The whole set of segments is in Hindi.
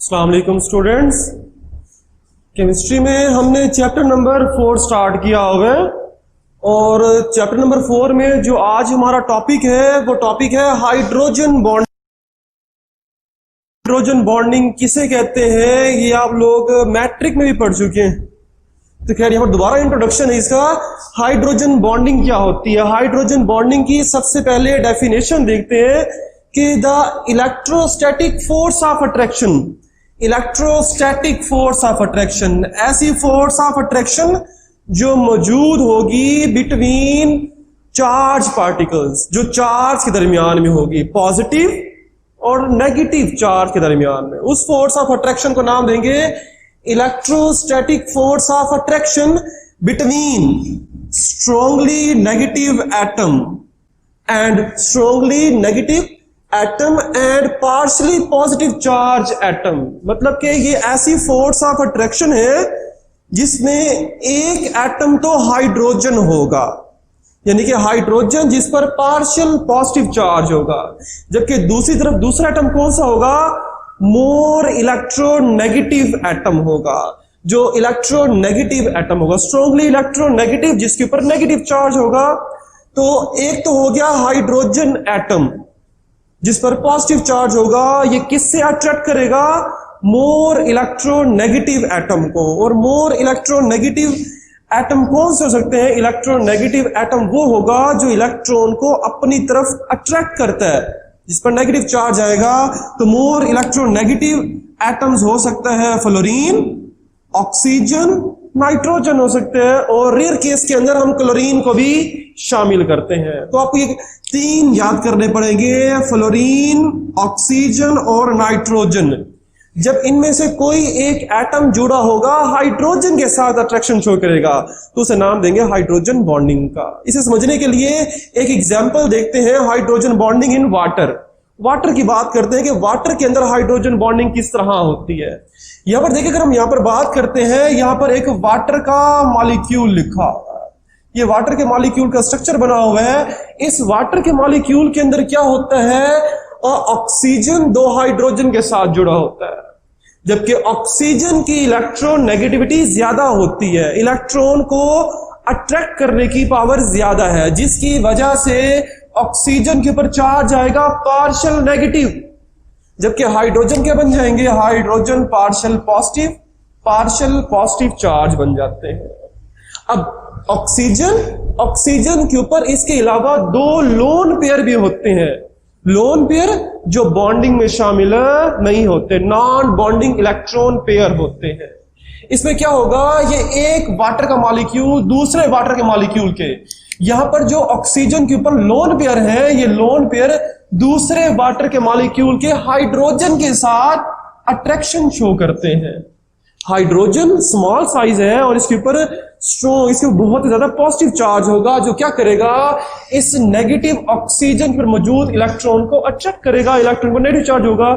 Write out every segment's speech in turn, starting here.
अस्सलाम वालेकुम स्टूडेंट्स। केमिस्ट्री में हमने चैप्टर नंबर 4 स्टार्ट किया हुआ है और चैप्टर नंबर 4 में जो आज हमारा टॉपिक है वो टॉपिक है हाइड्रोजन बॉन्ड। हाइड्रोजन बॉन्डिंग किसे कहते हैं ये आप लोग मैट्रिक में भी पढ़ चुके हैं, तो खैर यहाँ पर दोबारा इंट्रोडक्शन है इसका। हाइड्रोजन बॉन्डिंग क्या होती है? हाइड्रोजन बॉन्डिंग की सबसे पहले डेफिनेशन देखते हैं कि the electrostatic force of attraction. Electrostatic force of attraction ऐसी फोर्स ऑफ अट्रैक्शन जो मौजूद होगी बिटवीन चार्ज पार्टिकल्स, जो चार्ज के दरमियान में होगी, पॉजिटिव और नेगेटिव चार्ज के दरमियान में। उस फोर्स ऑफ अट्रैक्शन को नाम देंगे electrostatic force of attraction between strongly negative atom and strongly negative atom and partially positive charge atom. मतलब कि ये ऐसी फोर्स ऑफ अट्रैक्शन है जिसमें एक एटम तो हाइड्रोजन होगा, यानी कि हाइड्रोजन जिस पर पार्शियल पॉजिटिव चार्ज होगा, जबकि दूसरी तरफ दूसरा एटम कौन सा होगा? मोर इलेक्ट्रोनेगेटिव एटम होगा, जो इलेक्ट्रोनेगेटिव एटम होगा, स्ट्रांगली इलेक्ट्रोनेगेटिव, जिसके ऊपर नेगेटिव चार्ज होगा। तो एक तो हो गया हाइड्रोजन एटम जिस पर पॉजिटिव चार्ज होगा, ये किससे अट्रैक्ट करेगा? मोर इलेक्ट्रोनेगेटिव एटम को। और मोर इलेक्ट्रोनेगेटिव एटम कौन से हो सकते हैं? इलेक्ट्रोनेगेटिव एटम वो होगा जो इलेक्ट्रॉन को अपनी तरफ अट्रैक्ट करता है, जिस पर नेगेटिव चार्ज आएगा। तो मोर इलेक्ट्रोनेगेटिव एटम्स हो सकता है फ्लोरीन, ऑक्सीजन, नाइट्रोजन हो सकते हैं, और रेयर केस के अंदर हम क्लोरीन को भी शामिल करते हैं। तो आपको ये तीन याद करने पड़ेंगे, फ्लोरीन, ऑक्सीजन और नाइट्रोजन। जब इनमें से कोई एक एटम जुड़ा होगा हाइड्रोजन के साथ अट्रैक्शन शो करेगा तो उसे नाम देंगे हाइड्रोजन बॉन्डिंग का। इसे समझने के लिए एक एग्जांपल देखते हैं, hydrogen bonding in water. Water की बात करते हैं कि वाटर के अंदर हाइड्रोजन बॉन्डिंग किस तरह होती है। यहां पर देखिए, अगर हम यहां पर बात करते हैं, यहां पर एक वाटर का मॉलिक्यूल लिखा हुआ है, ये वाटर के मॉलिक्यूल का स्ट्रक्चर बना हुआ है। इस वाटर के मॉलिक्यूल के अंदर क्या होता है? ऑक्सीजन दो हाइड्रोजन के साथ जुड़ा होता है, जबकि ऑक्सीजन की इलेक्ट्रोनेगेटिविटी ज्यादा होती है, इलेक्ट्रॉन को अट्रैक्ट करने की पावर ज्यादा है, जिसकी वजह से ऑक्सीजन के ऊपर चार्ज आएगा पार्शियल नेगेटिव, जबकि हाइड्रोजन क्या बन जाएंगे? हाइड्रोजन पार्शियल पॉजिटिव चार्ज बन जाते हैं। अब ऑक्सीजन के ऊपर इसके अलावा दो लोन पेयर भी होते हैं, लोन पेयर जो बॉन्डिंग में शामिल नहीं होते, नॉन बॉन्डिंग इलेक्ट्रॉन पेयर होते हैं। इसमें क्या होगा? ये एक वाटर का मॉलिक्यूल दूसरे वाटर के मॉलिक्यूल के, यहां पर जो ऑक्सीजन के ऊपर लोन पेयर है, ये लोन पेयर दूसरे वाटर के मॉलिक्यूल के हाइड्रोजन के साथ अट्रैक्शन शो करते हैं। हाइड्रोजन स्मॉल साइज है और इसके ऊपर इसके बहुत ज्यादा पॉजिटिव चार्ज होगा, जो क्या करेगा? इस नेगेटिव ऑक्सीजन पर मौजूद इलेक्ट्रॉन को अट्रैक्ट करेगा, इलेक्ट्रॉन को नेगेटिव चार्ज होगा।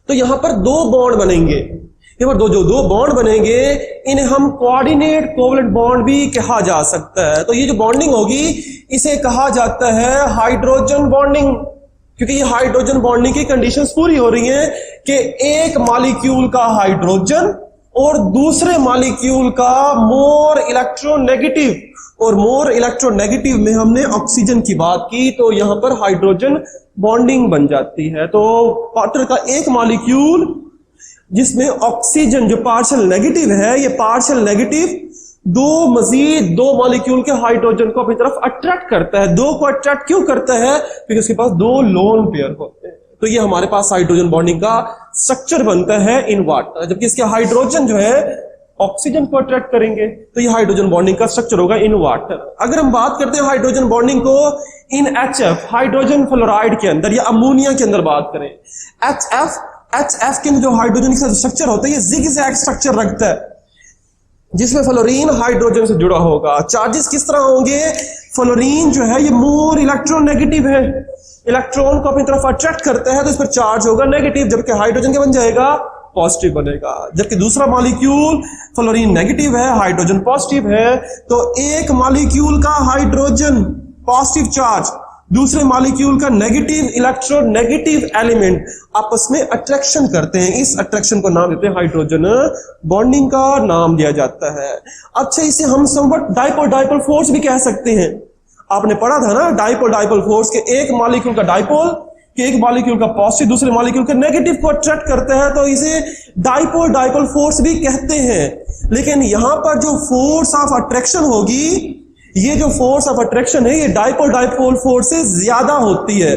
तो यहां पर दो बॉन्ड बनेंगे, यहाँ पर दो बॉन्ड बनेंगे, इन्हें हम कोऑर्डिनेट कोवलेंट बॉन्ड भी कहा जा सकता है। तो ये जो बॉन्डिंग होगी इसे कहा जाता है हाइड्रोजन बॉन्डिंग, क्योंकि ये हाइड्रोजन बॉन्डिंग की कंडीशंस पूरी हो रही हैं कि एक मॉलिक्यूल का हाइड्रोजन और दूसरे मॉलिक्यूल का मोर इलेक्ट्रोनेगेटिव, और मोर इलेक्ट्रोनेगेटिव में हमने ऑक्सीजन की बात की, तो यहां पर हाइड्रोजन बॉन्डिंग बन जाती है। तो वाटर का एक मॉलिक्यूल जिसमें ऑक्सीजन जो पार्शियल नेगेटिव है, ये पार्शियल नेगेटिव मजीद दो मॉलिक्यूल के हाइड्रोजन को अपनी तरफ अट्रैक्ट करता है। दो को अट्रैक्ट क्यों करता है? क्योंकि उसके पास दो लोन पेयर होते हैं। तो ये हमारे पास हाइड्रोजन बॉन्डिंग का स्ट्रक्चर बनता है इन वाटर, जबकि इसके हाइड्रोजन जो है ऑक्सीजन को अट्रैक्ट करेंगे, तो ये हाइड्रोजन बॉन्डिंग का स्ट्रक्चर होगा इन वाटर। अगर हम बात करते हैं हाइड्रोजन बॉन्डिंग को इन HF हाइड्रोजन फ्लोराइड के अंदर या अमोनिया के अंदर बात करें, HF के जो हाइड्रोजन का स्ट्रक्चर होता है ये जिगजैग स्ट्रक्चर रखता है, जिसमें फ्लोरीन हाइड्रोजन से जुड़ा होगा। चार्जेस किस तरह होंगे? फ्लोरीन जो है ये मोर इलेक्ट्रोनेगेटिव है, इलेक्ट्रॉन को अपनी तरफ अट्रैक्ट करता है, तो इस पर चार्ज होगा नेगेटिव, जबकि हाइड्रोजन क्या बन जाएगा? पॉजिटिव बनेगा। जबकि दूसरा मॉलिक्यूल फ्लोरीन नेगेटिव है, हाइड्रोजन पॉजिटिव है, तो एक मॉलिक्यूल का हाइड्रोजन पॉजिटिव चार्ज दूसरे मॉलिक्यूल का नेगेटिव इलेक्ट्रोनेगेटिव एलिमेंट आपस में अट्रैक्शन करते हैं। इस अट्रैक्शन को नाम देते हैं हाइड्रोजन बॉन्डिंग का नाम दिया जाता है। अच्छा, इसे हम समवट डाइपोल डाइपोल फोर्स भी कह सकते हैं। आपने पढ़ा था ना डाइपोल डाइपोल फोर्स के एक मॉलिक्यूल का डाइपोल कि एक मॉलिक्यूल का पॉजिटिव दूसरे मॉलिक्यूल के नेगेटिव को अट्रैक्ट करता है, तो इसे डाइपोल डाइपोल फोर्स भी कहते हैं। लेकिन यहां पर जो फोर्स ऑफ अट्रैक्शन होगी, ये जो फोर्स ऑफ अट्रैक्शन है, ये डाइपोल डाइपोल फोर्स से ज्यादा होती है,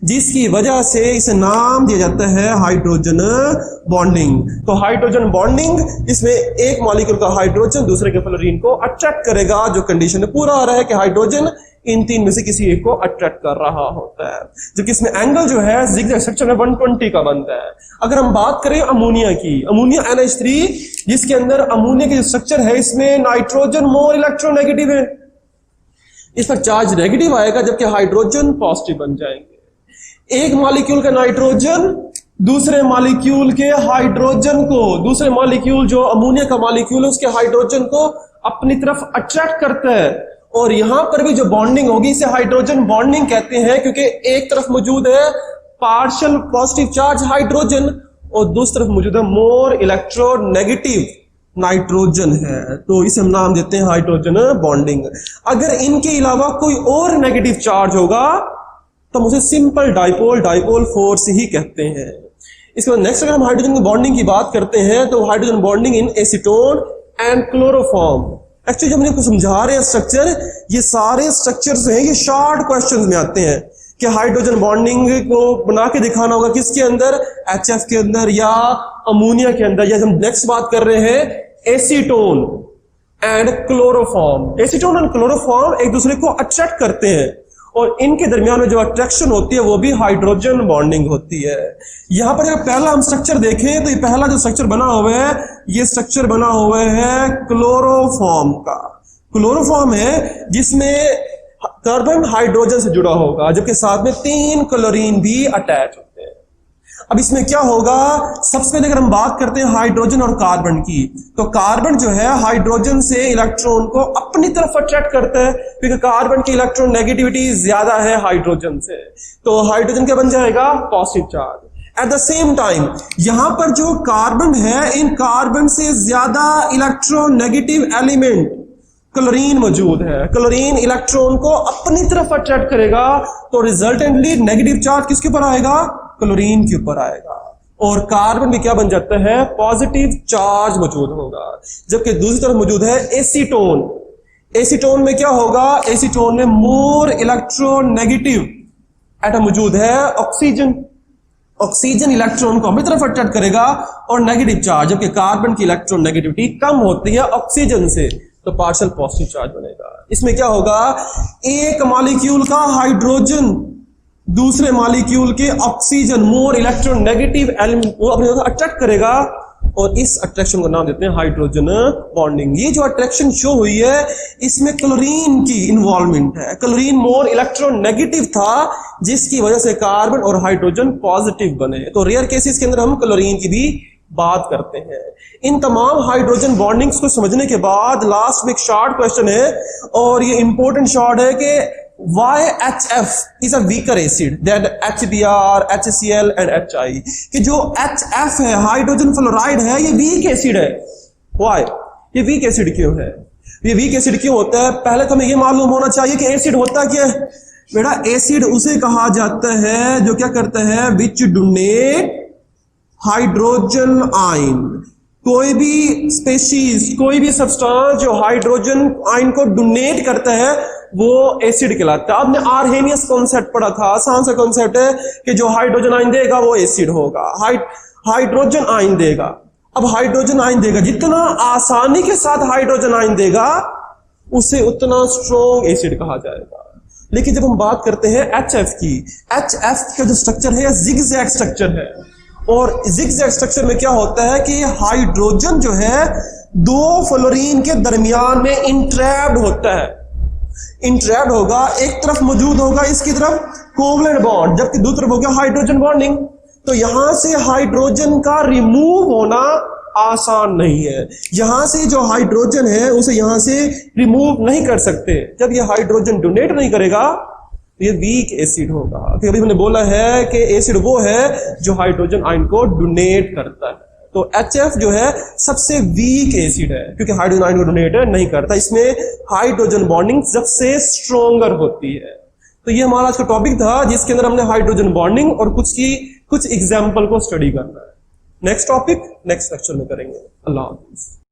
जिसकी वजह से इसे नाम दिया जाता है हाइड्रोजन बॉन्डिंग। तो हाइड्रोजन बॉन्डिंग, इसमें एक मॉलिक्यूल का हाइड्रोजन दूसरे के फ्लोरीन को अट्रैक्ट करेगा, जो कंडीशन पूरा आ रहा है कि हाइड्रोजन इन तीन में से किसी एक को अट्रैक्ट कर रहा होता है। जबकि इसमें एंगल जो है जिगजैग स्ट्रक्चर में 120 का बनता है। अगर हम बात करें अमोनिया की, अमोनिया NH3, जिसके अंदर अमोनिया की जो स्ट्रक्चर है, इसमें नाइट्रोजन मोर इलेक्ट्रोनेगेटिव है, इस पर चार्ज नेगेटिव आएगा, जबकि हाइड्रोजन पॉजिटिव बन जाएंगे। एक मॉलिक्यूल का नाइट्रोजन दूसरे मॉलिक्यूल के हाइड्रोजन को, दूसरे मॉलिक्यूल जो अमोनिया का मॉलिक्यूल है उसके हाइड्रोजन को अपनी तरफ अट्रैक्ट करता है, और यहां पर भी जो बॉन्डिंग होगी इसे हाइड्रोजन बॉन्डिंग कहते हैं, क्योंकि एक तरफ मौजूद है पार्शियल पॉजिटिव चार्ज हाइड्रोजन और दूसरी तरफ मौजूद है मोर इलेक्ट्रोनेगेटिव नाइट्रोजन है, तो इसे हम नाम देते हैं हाइड्रोजन बॉन्डिंग। अगर इनके अलावा कोई और नेगेटिव चार्ज होगा तो हम उसे सिंपल डाइपोल डाइपोल फोर्स ही कहते हैं। इसके बाद नेक्स्ट अगर हम हाइड्रोजन की बॉन्डिंग की बात करते हैं तो hydrogen bonding in acetone and chloroform. Actually जब हम इनको समझा रहे हैं स्ट्रक्चर, ये सारे स्ट्रक्चर्स हैं, ये शॉर्ट क्वेश्चंस में आते हैं कि हाइड्रोजन बॉन्डिंग को बना के दिखाना होगा किसके अंदर, HF के अंदर या अमोनिया के अंदर। या हम नेक्स्ट बात कर रहे हैं acetone and chloroform. Acetone and chloroform एक दूसरे को अट्रैक्ट करते हैं और इनके दरमियान में जो अट्रैक्शन होती है वो भी हाइड्रोजन बॉन्डिंग होती है। यहां पर अगर पहला हम स्ट्रक्चर देखें तो ये पहला जो स्ट्रक्चर बना हुआ है, ये स्ट्रक्चर बना हुआ है क्लोरोफॉर्म का। क्लोरोफॉर्म है जिसमें कार्बन हाइड्रोजन से जुड़ा होगा, जबकि साथ में 3 क्लोरीन भी अटैच होते हैं। अब इसमें क्या होगा, सबसे पहले अगर हम बात करते हैं हाइड्रोजन और कार्बन की, तो कार्बन जो है हाइड्रोजन से इलेक्ट्रॉन को अपनी तरफ अट्रैक्ट करता है, क्योंकि कार्बन की इलेक्ट्रॉन नेगेटिविटी ज्यादा है हाइड्रोजन से, तो हाइड्रोजन क्या बन जाएगा, positive charge. At the same time यहां पर जो कार्बन है, इन कार्बन से ज्यादा इलेक्ट्रॉन नेगेटिव एलिमेंट क्लोरीन मौजूद है। क्लोरीन इलेक्ट्रॉन को अपनी तरफ अट्रैक्ट करेगा, तो रिजल्टेंटली नेगेटिव चार्ज किसके ऊपर आएगा, क्लोरीन के ऊपर आएगा, और कार्बन भी क्या बन जाता है, पॉजिटिव चार्ज मौजूद होगा। जबकि दूसरी तरफ मौजूद है एसीटोन। एसीटोन में क्या होगा, एसीटोन में मोर इलेक्ट्रोनेगेटिव एटम मौजूद है ऑक्सीजन। ऑक्सीजन इलेक्ट्रॉन को अपनी तरफ अट्रैक्ट करेगा और नेगेटिव चार्ज, जबकि कार्बन की इलेक्ट्रॉन नेगेटिविटी कम होती है ऑक्सीजन से, तो पार्शियल पॉजिटिव चार्ज बनेगा। इसमें क्या होगा, एक मॉलिक्यूल का हाइड्रोजन दूसरे मॉलिक्यूल के ऑक्सीजन मोर इलेक्ट्रोनेगेटिव एलिमेंट को अपनी तरफ अट्रैक्ट करेगा, और इस अट्रैक्शन को नाम देते हैं हाइड्रोजन बॉन्डिंग। ये जो अट्रैक्शन शो हुई है इसमें क्लोरीन की इन्वॉल्वमेंट है। क्लोरीन मोर इलेक्ट्रोनेगेटिव था, जिसकी वजह से कार्बन और हाइड्रोजन पॉजिटिव बने। तो रेयर केसेस के अंदर हम क्लोरीन की भी बात करते हैं। इन तमाम हाइड्रोजन बॉन्डिंग्स को समझने के बाद लास्ट में एक शॉर्ट क्वेश्चन है, और ये इंपॉर्टेंट शॉर्ट है कि why HF is a weaker acid than HBr, HCl and HI। कि जो HF है, हाइड्रोजन फ्लोराइड है, ये वीक एसिड है। Why? ये वीक एसिड क्यों है, ये वीक एसिड क्यों होता है, पहले तो हमें ये मालूम होना चाहिए कि एसिड होता क्या है। बेटा एसिड उसे कहा जाता है जो क्या करता है, विच डोनेट हाइड्रोजन आयन। कोई भी स्पेशीज, कोई भी सब्सटेंस जो हाइड्रोजन आयन को डोनेट करता है वो एसिड कहलाता है। आपने आर्हेनियस कॉन्सेप्ट पढ़ा था, आसान सा कॉन्सेप्ट है कि जो हाइड्रोजन आयन देगा वो एसिड होगा, हाइड्रोजन आयन देगा। अब हाइड्रोजन आयन देगा, जितना आसानी के साथ हाइड्रोजन आयन देगा उसे उतना स्ट्रॉन्ग एसिड कहा जाएगा। लेकिन जब हम बात करते हैं HF की, HF का जो स्ट्रक्चर है जिगजैग स्ट्रक्चर है, और जिगजैग स्ट्रक्चर में क्या होता है कि हाइड्रोजन जो है दो फ्लोरीन के दरमियान में इंट्रैप्ड होता है। इंट्रैप्ड होगा, एक तरफ मौजूद होगा इसकी तरफ कोवलेंट बॉन्ड, जबकि दूसरी तरफ हो गया हाइड्रोजन बॉन्डिंग। तो यहां से हाइड्रोजन का रिमूव होना आसान नहीं है। यहां से जो हाइड्रोजन है उसे यहां से रिमूव नहीं कर सकते। जब ये हाइड्रोजन डोनेट नहीं करेगा तो ये वीक एसिड होगा। तो अभी हमने बोला है कि एसिड वो है जो हाइड्रोजन आयन को डोनेट करता है। तो HF जो है सबसे वीक एसिड है, क्योंकि हाइड्रोजन आयन को डोनेट नहीं करता। इसमें हाइड्रोजन बॉन्डिंग सबसे स्ट्रॉन्गर होती है। तो ये हमारा आज का टॉपिक था, जिसके अंदर हमने हाइड्रोजन बॉन्डिंग और कुछ एग्जाम्पल को स्टडी करना है। नेक्स्ट टॉपिक नेक्स्ट लेक्चर में करेंगे। अल्लाह हाफिज।